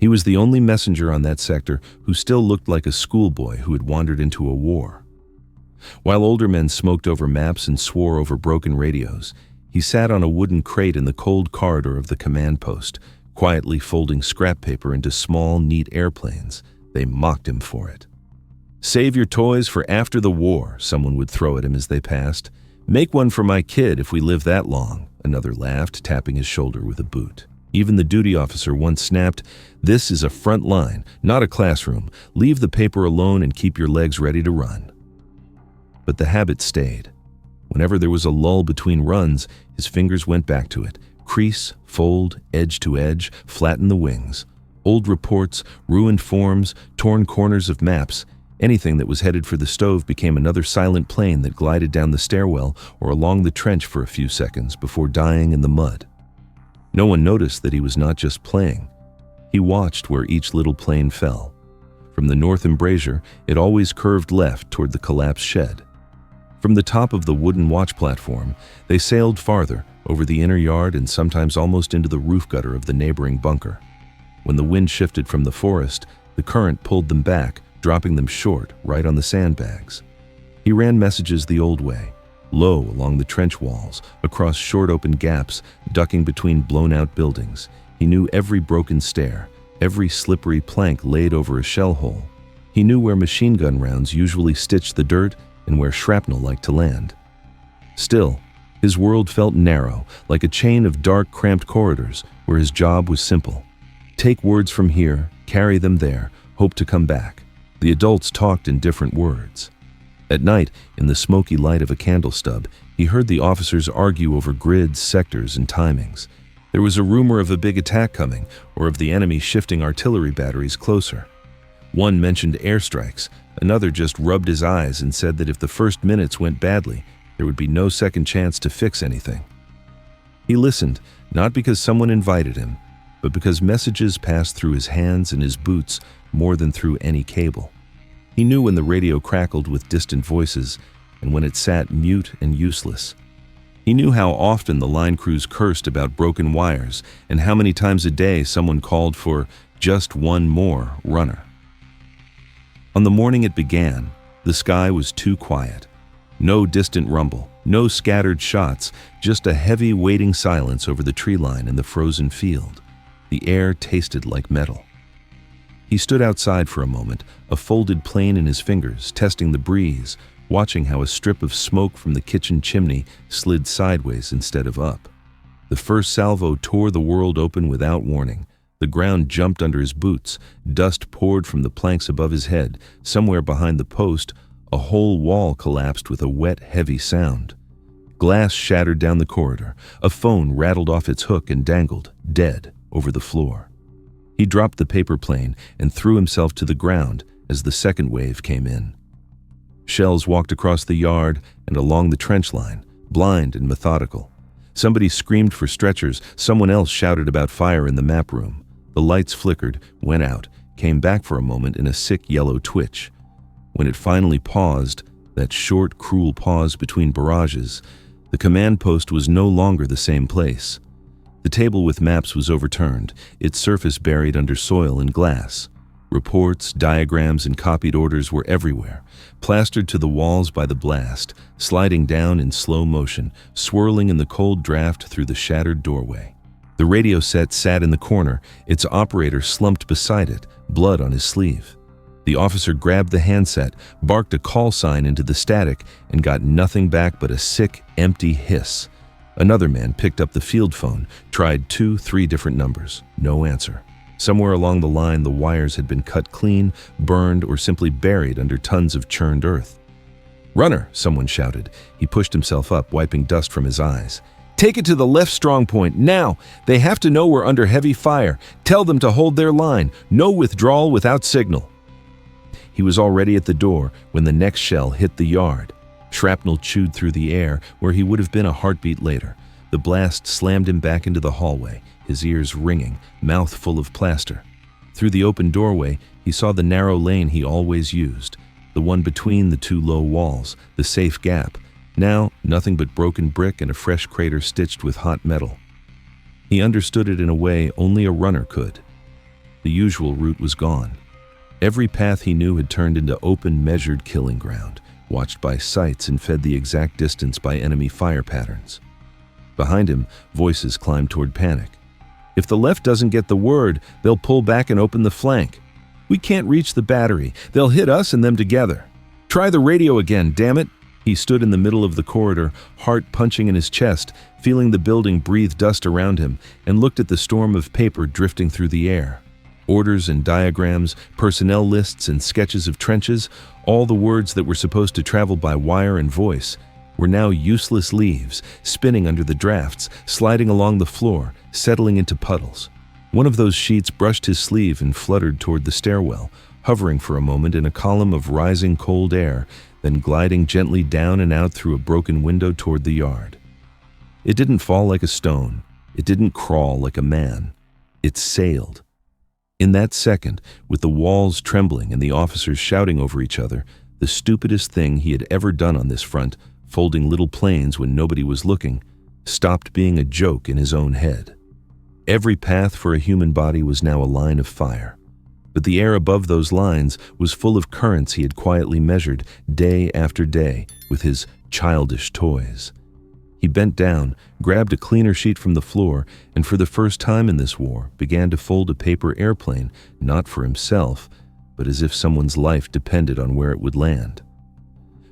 He was the only messenger on that sector who still looked like a schoolboy who had wandered into a war. While older men smoked over maps and swore over broken radios, he sat on a wooden crate in the cold corridor of the command post, quietly folding scrap paper into small, neat airplanes. They mocked him for it. "Save your toys for after the war," someone would throw at him as they passed. "Make one for my kid if we live that long," another laughed, tapping his shoulder with a boot. Even the duty officer once snapped, "This is a front line, not a classroom. Leave the paper alone and keep your legs ready to run." But the habit stayed. Whenever there was a lull between runs, his fingers went back to it. Crease, fold, edge to edge, flatten the wings. Old reports, ruined forms, torn corners of maps. Anything that was headed for the stove became another silent plane that glided down the stairwell or along the trench for a few seconds before dying in the mud. No one noticed that he was not just playing. He watched where each little plane fell. From the north embrasure, it always curved left toward the collapsed shed. From the top of the wooden watch platform, they sailed farther, over the inner yard and sometimes almost into the roof gutter of the neighboring bunker. When the wind shifted from the forest, the current pulled them back, dropping them short, right on the sandbags. He ran messages the old way, low along the trench walls, across short open gaps, ducking between blown-out buildings. He knew every broken stair, every slippery plank laid over a shell hole. He knew where machine gun rounds usually stitched the dirt and where shrapnel liked to land. Still, his world felt narrow, like a chain of dark, cramped corridors where his job was simple. Take words from here, carry them there, hope to come back. The adults talked in different words. At night, in the smoky light of a candle stub, he heard the officers argue over grids, sectors, and timings. There was a rumor of a big attack coming, or of the enemy shifting artillery batteries closer. One mentioned airstrikes, another just rubbed his eyes and said that if the first minutes went badly, there would be no second chance to fix anything. He listened, not because someone invited him, but because messages passed through his hands and his boots more than through any cable. He knew when the radio crackled with distant voices and when it sat mute and useless. He knew how often the line crews cursed about broken wires and how many times a day someone called for just one more runner. On the morning it began, the sky was too quiet. No distant rumble, no scattered shots, just a heavy waiting silence over the tree line and the frozen field. The air tasted like metal. He stood outside for a moment, a folded plane in his fingers, testing the breeze, watching how a strip of smoke from the kitchen chimney slid sideways instead of up. The first salvo tore the world open without warning. The ground jumped under his boots, dust poured from the planks above his head. Somewhere behind the post, a whole wall collapsed with a wet, heavy sound. Glass shattered down the corridor. A phone rattled off its hook and dangled, dead, over the floor. He dropped the paper plane and threw himself to the ground as the second wave came in. Shells walked across the yard and along the trench line, blind and methodical. Somebody screamed for stretchers, someone else shouted about fire in the map room. The lights flickered, went out, came back for a moment in a sick yellow twitch. When it finally paused, that short, cruel pause between barrages, the command post was no longer the same place. The table with maps was overturned, its surface buried under soil and glass. Reports, diagrams, and copied orders were everywhere, plastered to the walls by the blast, sliding down in slow motion, swirling in the cold draft through the shattered doorway. The radio set sat in the corner, its operator slumped beside it, blood on his sleeve. The officer grabbed the handset, barked a call sign into the static, and got nothing back but a sick, empty hiss. Another man picked up the field phone, tried 2-3 different numbers. No answer. Somewhere along the line, the wires had been cut clean, burned, or simply buried under tons of churned earth. "Runner!" someone shouted. He pushed himself up, wiping dust from his eyes. "Take it to the left strongpoint, now! They have to know we're under heavy fire. Tell them to hold their line. No withdrawal without signal." He was already at the door when the next shell hit the yard. Shrapnel chewed through the air where he would have been a heartbeat later. The blast slammed him back into the hallway, his ears ringing, mouth full of plaster. Through the open doorway, he saw the narrow lane he always used, the one between the two low walls, the safe gap. Now, nothing but broken brick and a fresh crater stitched with hot metal. He understood it in a way only a runner could. The usual route was gone. Every path he knew had turned into open, measured killing ground, watched by sights and fed the exact distance by enemy fire patterns. Behind him, voices climbed toward panic. If the left doesn't get the word, they'll pull back and open the flank. We can't reach the battery. They'll hit us and them together. Try the radio again, damn it! He stood in the middle of the corridor, heart punching in his chest, feeling the building breathe dust around him, and looked at the storm of paper drifting through the air. Orders and diagrams, personnel lists and sketches of trenches, all the words that were supposed to travel by wire and voice, were now useless leaves, spinning under the drafts, sliding along the floor, settling into puddles. One of those sheets brushed his sleeve and fluttered toward the stairwell, hovering for a moment in a column of rising cold air, then gliding gently down and out through a broken window toward the yard. It didn't fall like a stone. It didn't crawl like a man. It sailed. In that second, with the walls trembling and the officers shouting over each other, the stupidest thing he had ever done on this front, folding little planes when nobody was looking, stopped being a joke in his own head. Every path for a human body was now a line of fire. But the air above those lines was full of currents he had quietly measured day after day with his childish toys. He bent down, grabbed a cleaner sheet from the floor, and for the first time in this war began to fold a paper airplane, not for himself, but as if someone's life depended on where it would land.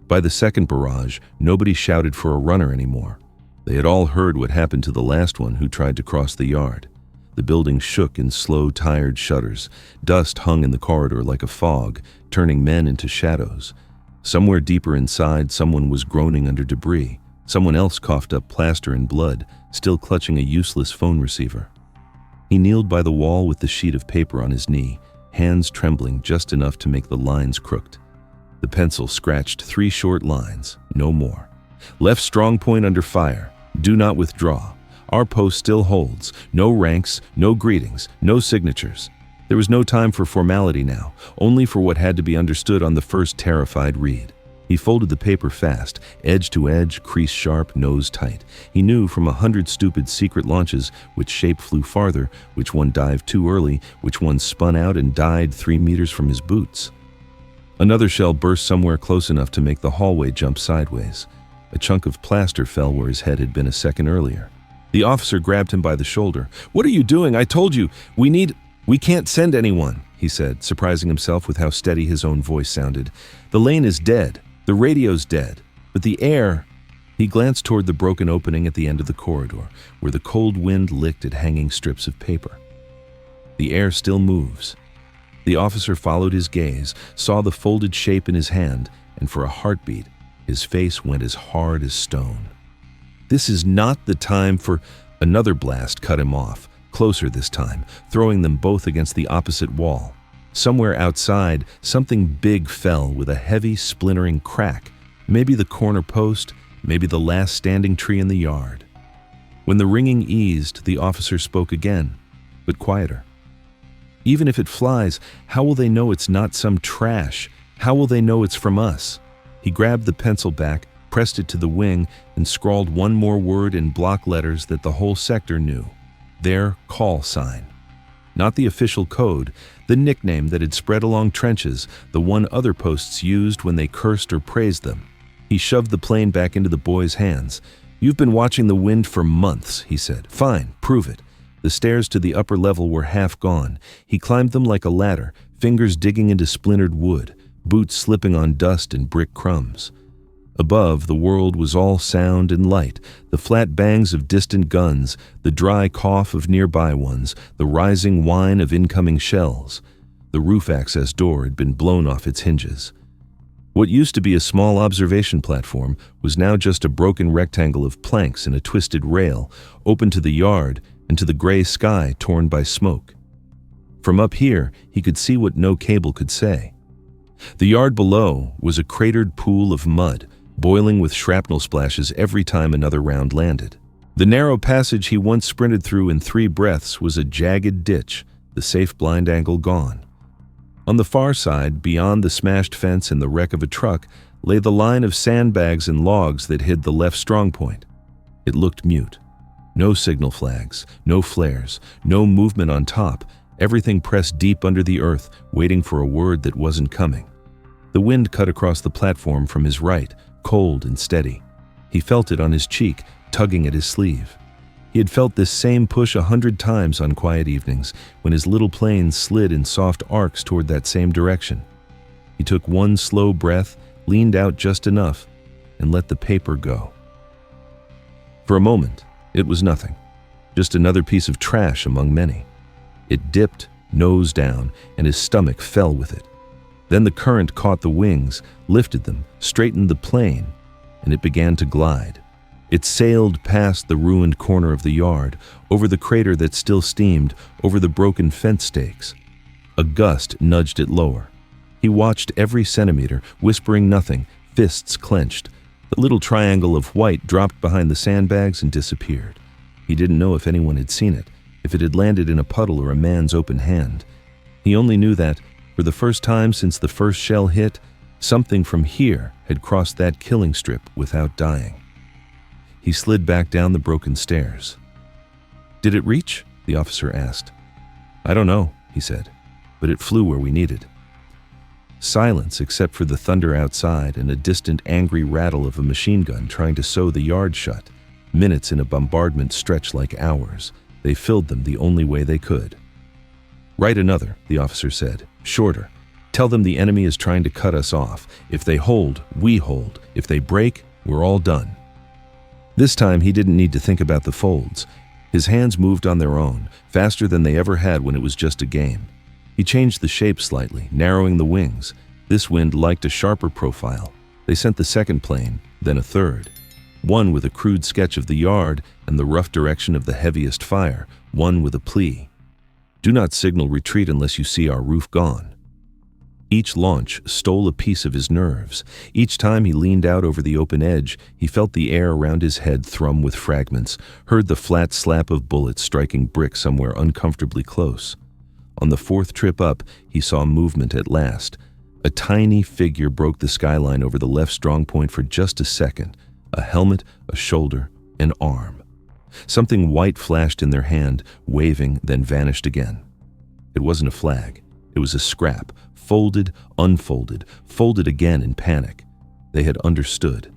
By the second barrage, nobody shouted for a runner anymore. They had all heard what happened to the last one who tried to cross the yard. The building shook in slow, tired shudders. Dust hung in the corridor like a fog, turning men into shadows. Somewhere deeper inside, someone was groaning under debris. Someone else coughed up plaster and blood, still clutching a useless phone receiver. He kneeled by the wall with the sheet of paper on his knee, hands trembling just enough to make the lines crooked. The pencil scratched 3 short lines, no more. Left strong point under fire. Do not withdraw. Our post still holds. No ranks, no greetings, no signatures. There was no time for formality now, only for what had to be understood on the first terrified read. He folded the paper fast, edge to edge, crease sharp, nose tight. He knew from 100 stupid secret launches which shape flew farther, which one dived too early, which one spun out and died 3 meters from his boots. Another shell burst somewhere close enough to make the hallway jump sideways. A chunk of plaster fell where his head had been a second earlier. The officer grabbed him by the shoulder. "What are you doing? I told you, we can't send anyone," he said, surprising himself with how steady his own voice sounded. "The lane is dead. The radio's dead. But the air..." He glanced toward the broken opening at the end of the corridor, where the cold wind licked at hanging strips of paper. "The air still moves." The officer followed his gaze, saw the folded shape in his hand, and for a heartbeat, his face went as hard as stone. "This is not the time for..." Another blast cut him off, closer this time, throwing them both against the opposite wall. Somewhere outside, something big fell with a heavy, splintering crack. Maybe the corner post, maybe the last standing tree in the yard. When the ringing eased, the officer spoke again, but quieter. "Even if it flies, how will they know it's not some trash? How will they know it's from us?" He grabbed the pencil back, pressed it to the wing, and scrawled one more word in block letters that the whole sector knew. Their call sign. Not the official code, the nickname that had spread along trenches, the one other posts used when they cursed or praised them. He shoved the plane back into the boy's hands. "You've been watching the wind for months," he said. "Fine, prove it." The stairs to the upper level were half gone. He climbed them like a ladder, fingers digging into splintered wood, boots slipping on dust and brick crumbs. Above, the world was all sound and light, the flat bangs of distant guns, the dry cough of nearby ones, the rising whine of incoming shells. The roof access door had been blown off its hinges. What used to be a small observation platform was now just a broken rectangle of planks and a twisted rail, open to the yard and to the gray sky torn by smoke. From up here, he could see what no cable could say. The yard below was a cratered pool of mud, boiling with shrapnel splashes every time another round landed. The narrow passage he once sprinted through in 3 breaths was a jagged ditch, the safe blind angle gone. On the far side, beyond the smashed fence and the wreck of a truck, lay the line of sandbags and logs that hid the left strongpoint. It looked mute. No signal flags, no flares, no movement on top. Everything pressed deep under the earth, waiting for a word that wasn't coming. The wind cut across the platform from his right, cold and steady. He felt it on his cheek, tugging at his sleeve. He had felt this same push 100 times on quiet evenings, when his little plane slid in soft arcs toward that same direction. He took one slow breath, leaned out just enough, and let the paper go. For a moment, it was nothing, just another piece of trash among many. It dipped, nose down, and his stomach fell with it. Then the current caught the wings, lifted them, straightened the plane, and it began to glide. It sailed past the ruined corner of the yard, over the crater that still steamed, over the broken fence stakes. A gust nudged it lower. He watched every centimeter, whispering nothing, fists clenched. The little triangle of white dropped behind the sandbags and disappeared. He didn't know if anyone had seen it, if it had landed in a puddle or a man's open hand. He only knew that, for the first time since the first shell hit, something from here had crossed that killing strip without dying. He slid back down the broken stairs. "Did it reach?" the officer asked. "I don't know," he said, "but it flew where we needed." Silence except for the thunder outside and a distant angry rattle of a machine gun trying to sew the yard shut. Minutes in a bombardment stretched like hours. They filled them the only way they could. "Write another," the officer said. "Shorter. Tell them the enemy is trying to cut us off. If they hold, we hold. If they break, we're all done." This time he didn't need to think about the folds. His hands moved on their own, faster than they ever had when it was just a game. He changed the shape slightly, narrowing the wings. This wind liked a sharper profile. They sent the second plane, then a third. One with a crude sketch of the yard and the rough direction of the heaviest fire, one with a plea. "Do not signal retreat unless you see our roof gone." Each launch stole a piece of his nerves. Each time he leaned out over the open edge, he felt the air around his head thrum with fragments, heard the flat slap of bullets striking brick somewhere uncomfortably close. On the fourth trip up, he saw movement at last. A tiny figure broke the skyline over the left strongpoint for just a second. A helmet, a shoulder, an arm. Something white flashed in their hand, waving, then vanished again. It wasn't a flag. It was a scrap, folded, unfolded, folded again in panic. They had understood.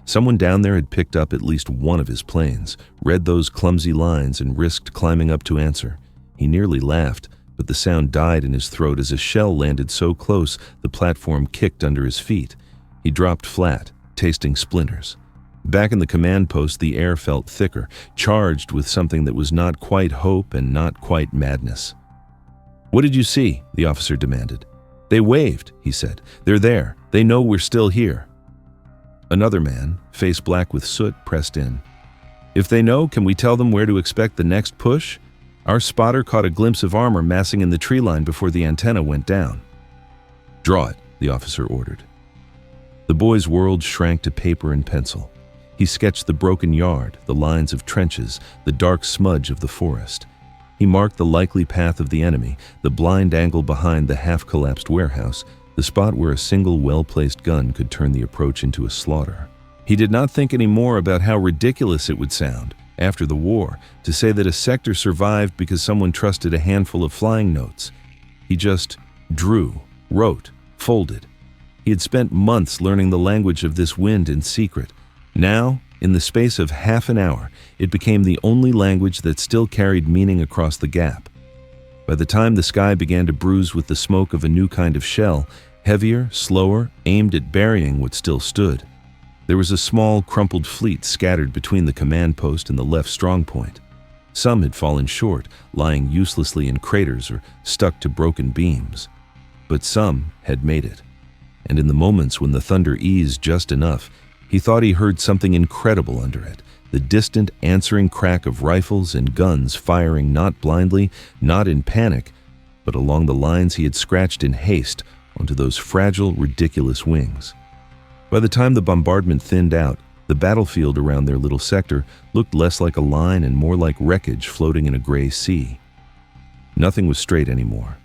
Someone down there had picked up at least one of his planes, read those clumsy lines, and risked climbing up to answer. He nearly laughed, but the sound died in his throat as a shell landed so close the platform kicked under his feet. He dropped flat, tasting splinters. Back in the command post, the air felt thicker, charged with something that was not quite hope and not quite madness. "What did you see?" the officer demanded. "They waved," he said. "They're there. They know we're still here." Another man, face black with soot, pressed in. "If they know, can we tell them where to expect the next push? Our spotter caught a glimpse of armor massing in the tree line before the antenna went down." "Draw it," the officer ordered. The boy's world shrank to paper and pencil. He sketched the broken yard, the lines of trenches, the dark smudge of the forest. He marked the likely path of the enemy, the blind angle behind the half-collapsed warehouse, the spot where a single well-placed gun could turn the approach into a slaughter. He did not think any more about how ridiculous it would sound, after the war, to say that a sector survived because someone trusted a handful of flying notes. He just drew, wrote, folded. He had spent months learning the language of this wind in secret. Now, in the space of half an hour, it became the only language that still carried meaning across the gap. By the time the sky began to bruise with the smoke of a new kind of shell, heavier, slower, aimed at burying what still stood, there was a small, crumpled fleet scattered between the command post and the left strongpoint. Some had fallen short, lying uselessly in craters or stuck to broken beams. But some had made it. And in the moments when the thunder eased just enough, he thought he heard something incredible under it, the distant answering crack of rifles and guns firing not blindly, not in panic, but along the lines he had scratched in haste onto those fragile, ridiculous wings. By the time the bombardment thinned out, the battlefield around their little sector looked less like a line and more like wreckage floating in a gray sea. Nothing was straight anymore.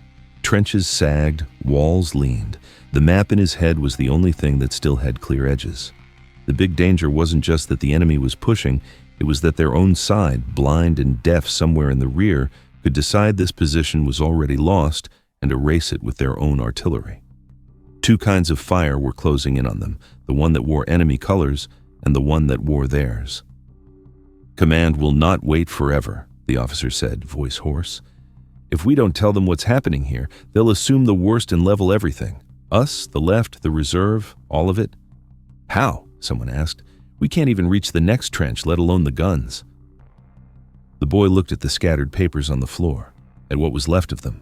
Trenches sagged, walls leaned. The map in his head was the only thing that still had clear edges. The big danger wasn't just that the enemy was pushing, it was that their own side, blind and deaf somewhere in the rear, could decide this position was already lost and erase it with their own artillery. Two kinds of fire were closing in on them, the one that wore enemy colors and the one that wore theirs. "Command will not wait forever," the officer said, voice hoarse. "If we don't tell them what's happening here, they'll assume the worst and level everything. Us, the left, the reserve, all of it." "How?" someone asked. "We can't even reach the next trench, let alone the guns." The boy looked at the scattered papers on the floor, at what was left of them.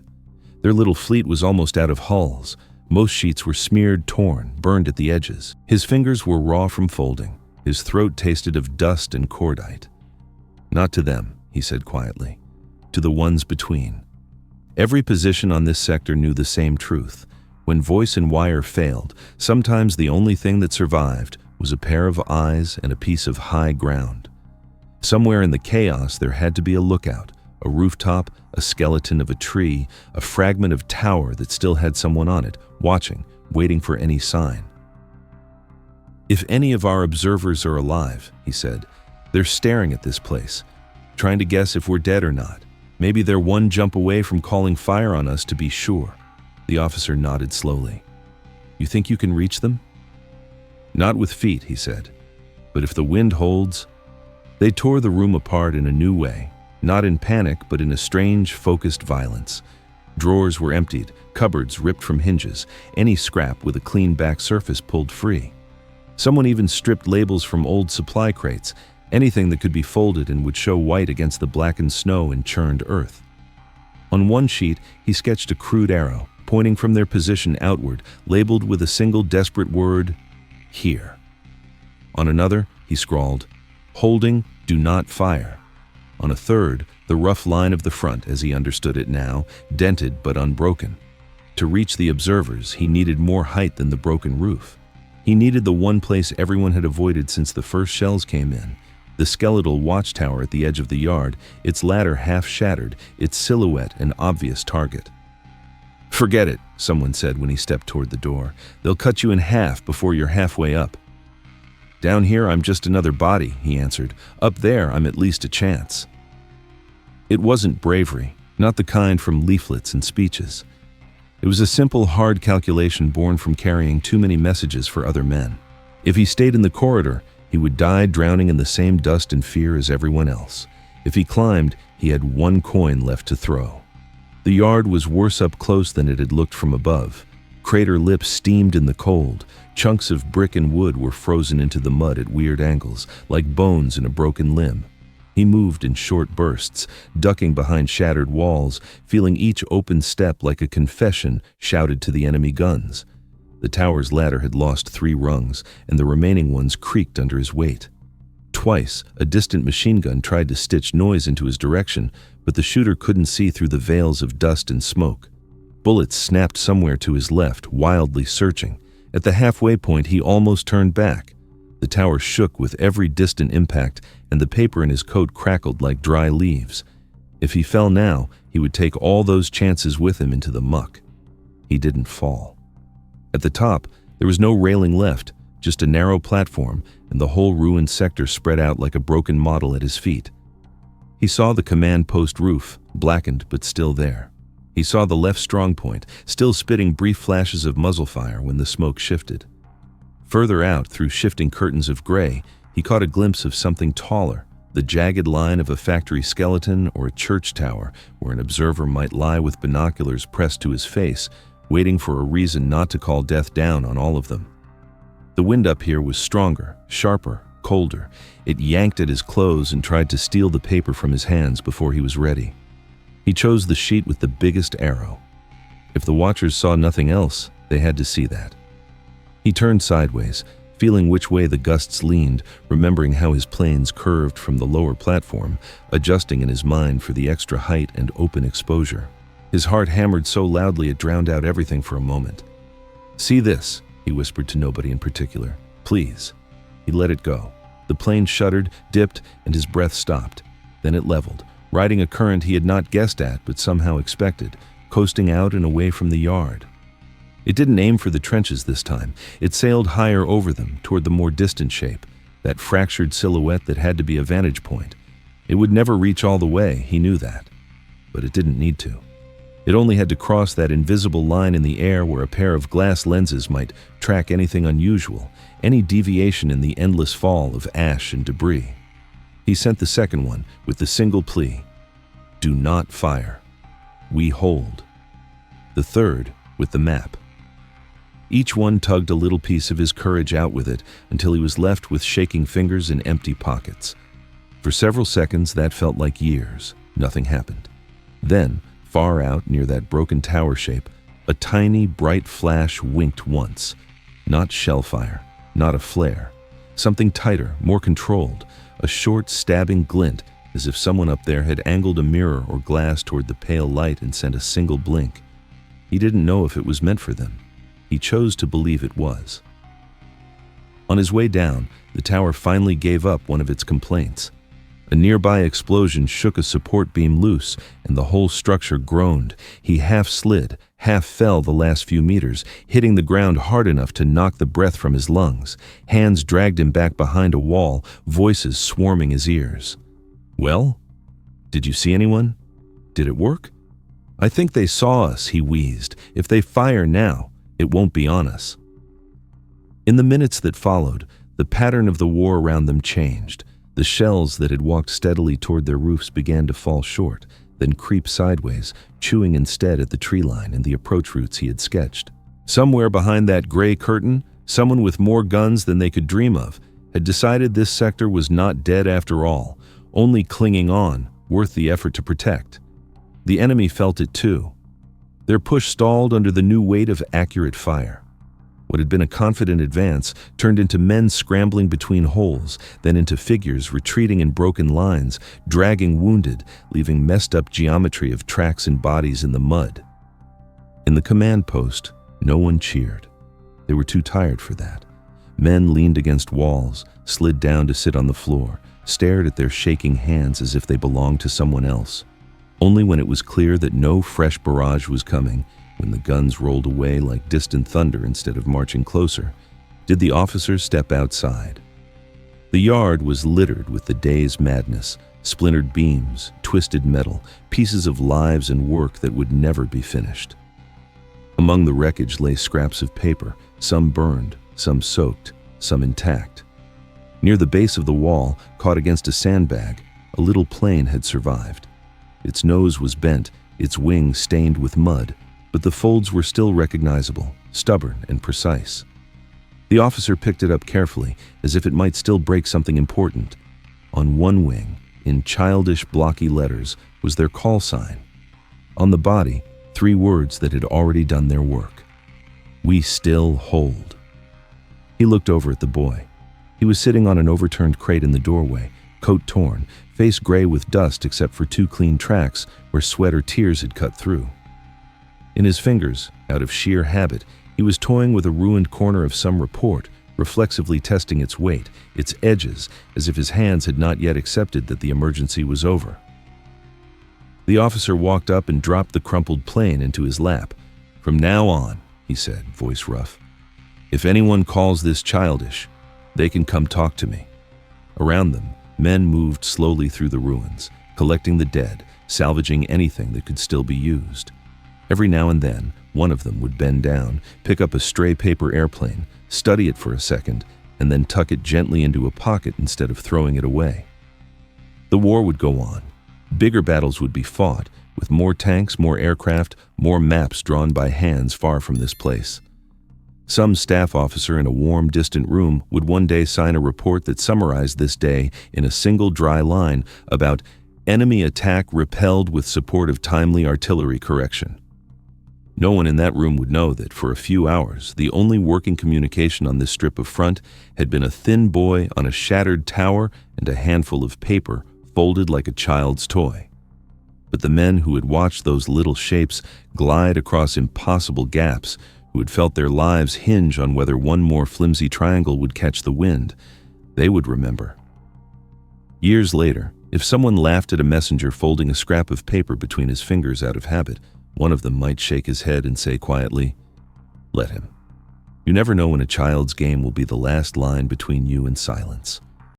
Their little fleet was almost out of hulls. Most sheets were smeared, torn, burned at the edges. His fingers were raw from folding. His throat tasted of dust and cordite. "Not to them," he said quietly. "To the ones between." Every position on this sector knew the same truth. When voice and wire failed, sometimes the only thing that survived was a pair of eyes and a piece of high ground. Somewhere in the chaos there had to be a lookout, a rooftop, a skeleton of a tree, a fragment of tower that still had someone on it, watching, waiting for any sign. "If any of our observers are alive," he said, "they're staring at this place, trying to guess if we're dead or not. Maybe they're one jump away from calling fire on us to be sure." The officer nodded slowly. "You think you can reach them?" "Not with feet," he said. "But if the wind holds..." They tore the room apart in a new way, not in panic, but in a strange, focused violence. Drawers were emptied, cupboards ripped from hinges, any scrap with a clean back surface pulled free. Someone even stripped labels from old supply crates, anything that could be folded and would show white against the blackened snow and churned earth. On one sheet, he sketched a crude arrow, pointing from their position outward, labeled with a single desperate word, "Here." On another, he scrawled, "Holding, do not fire." On a third, the rough line of the front, as he understood it now, dented but unbroken. To reach the observers, he needed more height than the broken roof. He needed the one place everyone had avoided since the first shells came in, the skeletal watchtower at the edge of the yard, its ladder half shattered, its silhouette an obvious target. "Forget it," someone said when he stepped toward the door. "They'll cut you in half before you're halfway up." "Down here, I'm just another body," he answered. "Up there, I'm at least a chance." It wasn't bravery, not the kind from leaflets and speeches. It was a simple, hard calculation born from carrying too many messages for other men. If he stayed in the corridor, he would die drowning in the same dust and fear as everyone else. If he climbed, he had one coin left to throw. The yard was worse up close than it had looked from above. Crater lips steamed in the cold. Chunks of brick and wood were frozen into the mud at weird angles, like bones in a broken limb. He moved in short bursts, ducking behind shattered walls, feeling each open step like a confession shouted to the enemy guns. The tower's ladder had lost 3 rungs, and the remaining ones creaked under his weight. Twice, a distant machine gun tried to stitch noise into his direction, but the shooter couldn't see through the veils of dust and smoke. Bullets snapped somewhere to his left, wildly searching. At the halfway point, he almost turned back. The tower shook with every distant impact, and the paper in his coat crackled like dry leaves. If he fell now, he would take all those chances with him into the muck. He didn't fall. At the top, there was no railing left, just a narrow platform, and the whole ruined sector spread out like a broken model at his feet. He saw the command post roof, blackened but still there. He saw the left strongpoint, still spitting brief flashes of muzzle fire when the smoke shifted. Further out, through shifting curtains of gray, he caught a glimpse of something taller, the jagged line of a factory skeleton or a church tower where an observer might lie with binoculars pressed to his face, waiting for a reason not to call death down on all of them. The wind up here was stronger, sharper, colder. It yanked at his clothes and tried to steal the paper from his hands before he was ready. He chose the sheet with the biggest arrow. If the watchers saw nothing else, they had to see that. He turned sideways, feeling which way the gusts leaned, remembering how his planes curved from the lower platform, adjusting in his mind for the extra height and open exposure. His heart hammered so loudly it drowned out everything for a moment. "See this," he whispered to nobody in particular. "Please." He let it go. The plane shuddered, dipped, and his breath stopped. Then it leveled, riding a current he had not guessed at but somehow expected, coasting out and away from the yard. It didn't aim for the trenches this time. It sailed higher over them, toward the more distant shape, that fractured silhouette that had to be a vantage point. It would never reach all the way, he knew that. but it didn't need to. It only had to cross that invisible line in the air where a pair of glass lenses might track anything unusual, any deviation in the endless fall of ash and debris. He sent the second one with the single plea, "Do not fire. We hold." The third with the map. Each one tugged a little piece of his courage out with it until he was left with shaking fingers and empty pockets. For several seconds, that felt like years. Nothing happened. Then, far out near that broken tower shape, a tiny, bright flash winked once. Not shellfire, not a flare. Something tighter, more controlled, a short, stabbing glint, as if someone up there had angled a mirror or glass toward the pale light and sent a single blink. He didn't know if it was meant for them. He chose to believe it was. On his way down, the tower finally gave up one of its complaints. A nearby explosion shook a support beam loose, and the whole structure groaned. He half slid, half fell the last few meters, hitting the ground hard enough to knock the breath from his lungs. Hands dragged him back behind a wall, voices swarming his ears. "Well? Did you see anyone? Did it work?" "I think they saw us," he wheezed. "If they fire now, it won't be on us." In the minutes that followed, the pattern of the war around them changed. The shells that had walked steadily toward their roofs began to fall short, then creep sideways, chewing instead at the tree line and the approach routes he had sketched. Somewhere behind that gray curtain, someone with more guns than they could dream of had decided this sector was not dead after all, only clinging on, worth the effort to protect. The enemy felt it too. Their push stalled under the new weight of accurate fire. What had been a confident advance turned into men scrambling between holes, then into figures retreating in broken lines, dragging wounded, leaving messed up geometry of tracks and bodies in the mud. In the command post, no one cheered. They were too tired for that. Men leaned against walls, slid down to sit on the floor, stared at their shaking hands as if they belonged to someone else. Only when it was clear that no fresh barrage was coming, when the guns rolled away like distant thunder instead of marching closer, did the officers step outside. The yard was littered with the day's madness, splintered beams, twisted metal, pieces of lives and work that would never be finished. Among the wreckage lay scraps of paper, some burned, some soaked, some intact. Near the base of the wall, caught against a sandbag, a little plane had survived. Its nose was bent, its wings stained with mud, but the folds were still recognizable, stubborn and precise. The officer picked it up carefully, as if it might still break something important. On one wing, in childish, blocky letters, was their call sign. On the body, 3 words that had already done their work. "We still hold." He looked over at the boy. He was sitting on an overturned crate in the doorway, coat torn, face gray with dust except for 2 clean tracks where sweat or tears had cut through. In his fingers, out of sheer habit, he was toying with a ruined corner of some report, reflexively testing its weight, its edges, as if his hands had not yet accepted that the emergency was over. The officer walked up and dropped the crumpled plane into his lap. "From now on," he said, voice rough, "if anyone calls this childish, they can come talk to me." Around them, men moved slowly through the ruins, collecting the dead, salvaging anything that could still be used. Every now and then, one of them would bend down, pick up a stray paper airplane, study it for a second, and then tuck it gently into a pocket instead of throwing it away. The war would go on. Bigger battles would be fought, with more tanks, more aircraft, more maps drawn by hands far from this place. Some staff officer in a warm, distant room would one day sign a report that summarized this day in a single dry line about enemy attack repelled with support of timely artillery correction. No one in that room would know that for a few hours, the only working communication on this strip of front had been a thin boy on a shattered tower and a handful of paper folded like a child's toy. But the men who had watched those little shapes glide across impossible gaps, who had felt their lives hinge on whether one more flimsy triangle would catch the wind, they would remember. Years later, if someone laughed at a messenger folding a scrap of paper between his fingers out of habit, one of them might shake his head and say quietly, "Let him. You never know when a child's game will be the last line between you and silence."